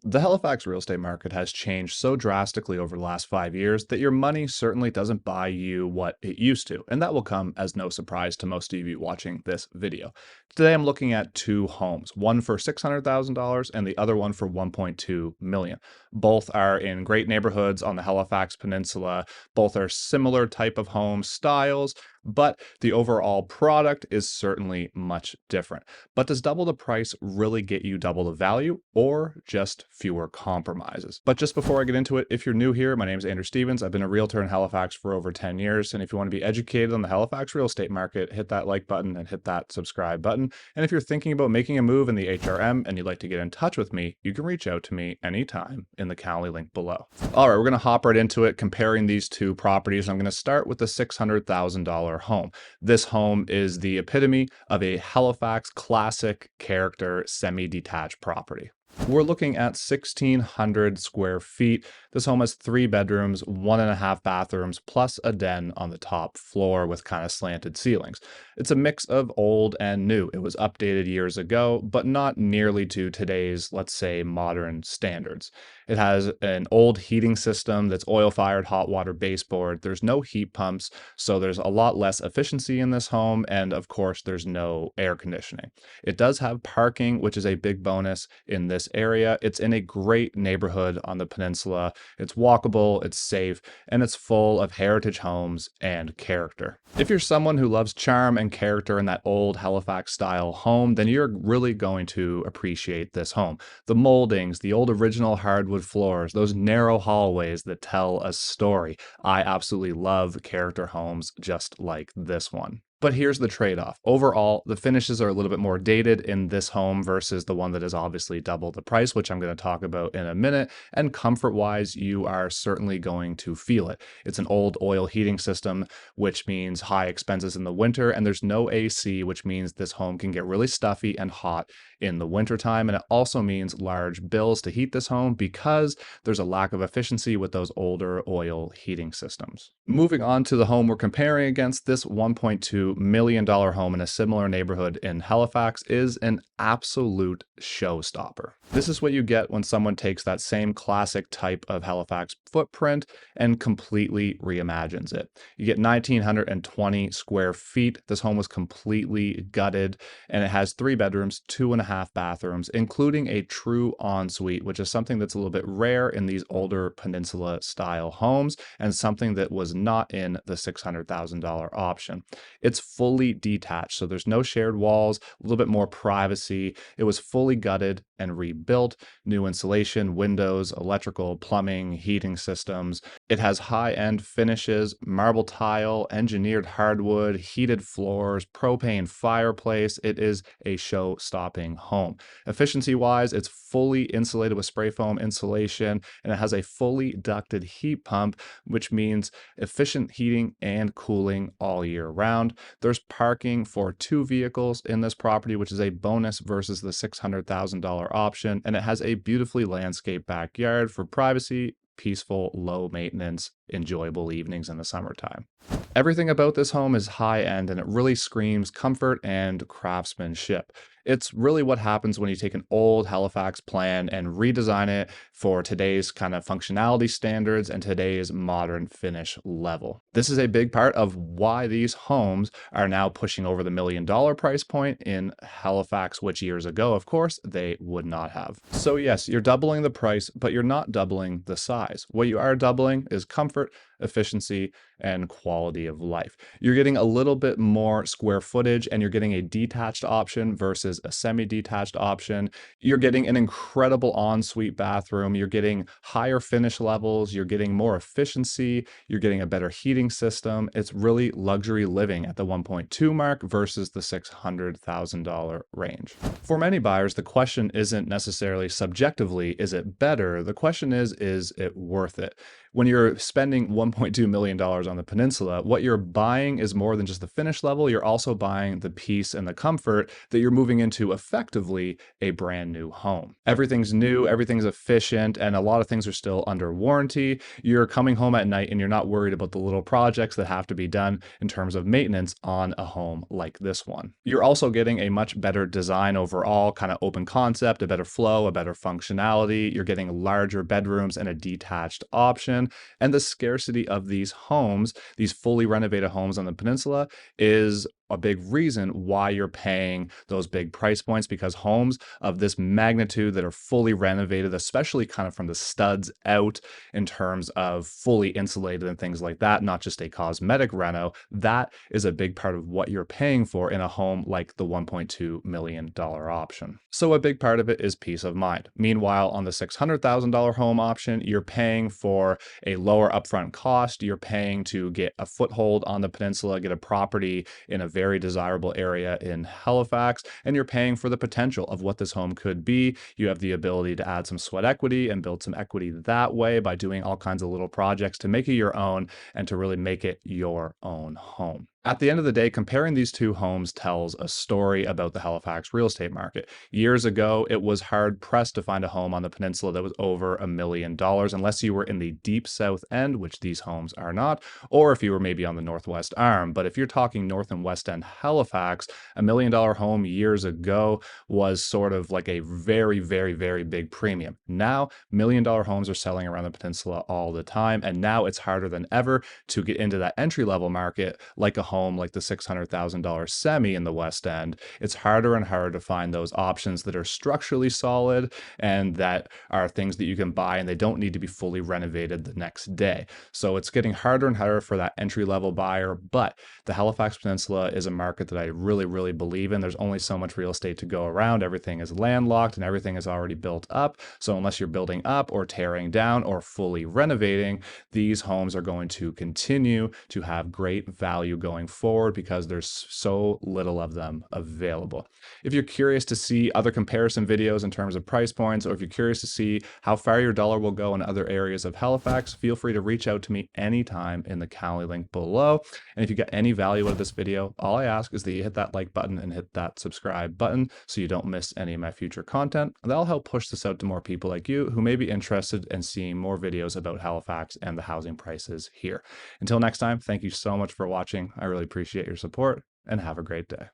The Halifax real estate market has changed so drastically over the last 5 years that your money certainly doesn't buy you what it used to, and that will come as no surprise to most of you watching this video. Today I'm looking at two homes, one for $600,000 and the other one for $1.2 million. Both are in great neighborhoods on the Halifax Peninsula. Both are similar type of home styles, but the overall product is certainly much different. But does double the price really get you double the value or just fewer compromises? But just before I get into it, if you're new here, my name is Andrew Stevens. I've been a realtor in Halifax for over 10 years. And if you want to be educated on the Halifax real estate market, hit that like button and hit that subscribe button. And if you're thinking about making a move in the HRM and you'd like to get in touch with me, you can reach out to me anytime in the Calendly link below. All right, we're going to hop right into it, comparing these two properties. I'm going to start with the $600,000 home. This home is the epitome of a Halifax classic character semi-detached property. We're looking at 1,600 square feet. This home has 3 bedrooms, 1.5 bathrooms, plus a den on the top floor with kind of slanted ceilings. It's a mix of old and new. It was updated years ago, but not nearly to today's, let's say, modern standards. It has an old heating system that's oil-fired hot water baseboard. There's no heat pumps, so there's a lot less efficiency in this home, and of course, there's no air conditioning. It does have parking, which is a big bonus in this area. It's in a great neighborhood on the peninsula. It's walkable, it's safe, and it's full of heritage homes and character. If you're someone who loves charm and character in that old Halifax style home, then you're really going to appreciate this home. The moldings, the old original hardwood floors, those narrow hallways that tell a story. I absolutely love character homes just like this one. But here's the trade-off. Overall, the finishes are a little bit more dated in this home versus the one that is obviously double the price, which I'm going to talk about in a minute. And comfort-wise, you are certainly going to feel it. It's an old oil heating system, which means high expenses in the winter, and there's no AC, which means this home can get really stuffy and hot in the wintertime. And it also means large bills to heat this home because there's a lack of efficiency with those older oil heating systems. Moving on to the home we're comparing against, this $1.2 million home in a similar neighborhood in Halifax is an absolute showstopper. This is what you get when someone takes that same classic type of Halifax footprint and completely reimagines it. You get 1,920 square feet. This home was completely gutted, and it has 3 bedrooms, 2.5 bathrooms, including a true ensuite, which is something that's a little bit rare in these older peninsula style homes and something that was not in the $600,000 option. It's fully detached, so there's no shared walls, a little bit more privacy. It was fully gutted and rebuilt, new insulation, windows, electrical, plumbing, heating systems. It has high-end finishes, marble tile, engineered hardwood, heated floors, propane fireplace. It is a show-stopping home. Efficiency-wise, it's fully insulated with spray foam insulation, and it has a fully ducted heat pump, which means efficient heating and cooling all year round. There's parking for 2 vehicles in this property, which is a bonus versus the $600,000 option, and it has a beautifully landscaped backyard for privacy, peaceful, low maintenance, enjoyable evenings in the summertime. Everything about this home is high end, and it really screams comfort and craftsmanship. It's really what happens when you take an old Halifax plan and redesign it for today's kind of functionality standards and today's modern finish level. This is a big part of why these homes are now pushing over the $1 million price point in Halifax, which years ago, of course, they would not have. So yes, you're doubling the price, but you're not doubling the size. What you are doubling is comfort, efficiency, and quality of life. You're getting a little bit more square footage, and you're getting a detached option versus a semi-detached option. You're getting an incredible ensuite bathroom. You're getting higher finish levels. You're getting more efficiency. You're getting a better heating system. It's really luxury living at the 1.2 mark versus the $600,000 range. For many buyers, the question isn't necessarily subjectively, is it better? The question is it worth it? When you're spending spending $1.2 million on the peninsula, what you're buying is more than just the finish level. You're also buying the peace and the comfort that you're moving into effectively a brand new home. Everything's new, everything's efficient, and a lot of things are still under warranty. You're coming home at night and you're not worried about the little projects that have to be done in terms of maintenance on a home like this one. You're also getting a much better design overall, kind of open concept, a better flow, a better functionality. You're getting larger bedrooms and a detached option. And the scarcity of these homes, these fully renovated homes on the peninsula, is a big reason why you're paying those big price points, because homes of this magnitude that are fully renovated, especially kind of from the studs out in terms of fully insulated and things like that, not just a cosmetic reno, that is a big part of what you're paying for in a home like the $1.2 million option. So a big part of it is peace of mind. Meanwhile, on the $600,000 home option, you're paying for a lower upfront cost. You're paying to get a foothold on the peninsula, get a property in a very desirable area in Halifax, and you're paying for the potential of what this home could be. You have the ability to add some sweat equity and build some equity that way by doing all kinds of little projects to make it your own and to really make it your own home. At the end of the day, comparing these two homes tells a story about the Halifax real estate market. Years ago, it was hard pressed to find a home on the peninsula that was over $1 million, unless you were in the deep south end, which these homes are not, or if you were maybe on the northwest arm. But if you're talking north and west end Halifax, $1 million home years ago was sort of like a very, very, very big premium. Now, $1 million homes are selling around the peninsula all the time, and now it's harder than ever to get into that entry level market, like a home like the $600,000 semi in the West End. It's harder and harder to find those options that are structurally solid and that are things that you can buy and they don't need to be fully renovated the next day. So it's getting harder and harder for that entry level buyer. But the Halifax Peninsula is a market that I really, really believe in. There's only so much real estate to go around. Everything is landlocked and everything is already built up. So unless you're building up or tearing down or fully renovating, these homes are going to continue to have great value going forward because there's so little of them available. If you're curious to see other comparison videos in terms of price points, or if you're curious to see how far your dollar will go in other areas of Halifax, feel free to reach out to me anytime in the Calendly link below. And if you got any value out of this video, all I ask is that you hit that like button and hit that subscribe button so you don't miss any of my future content. That'll help push this out to more people like you who may be interested in seeing more videos about Halifax and the housing prices here. Until next time, thank you so much for watching. I really appreciate your support and have a great day.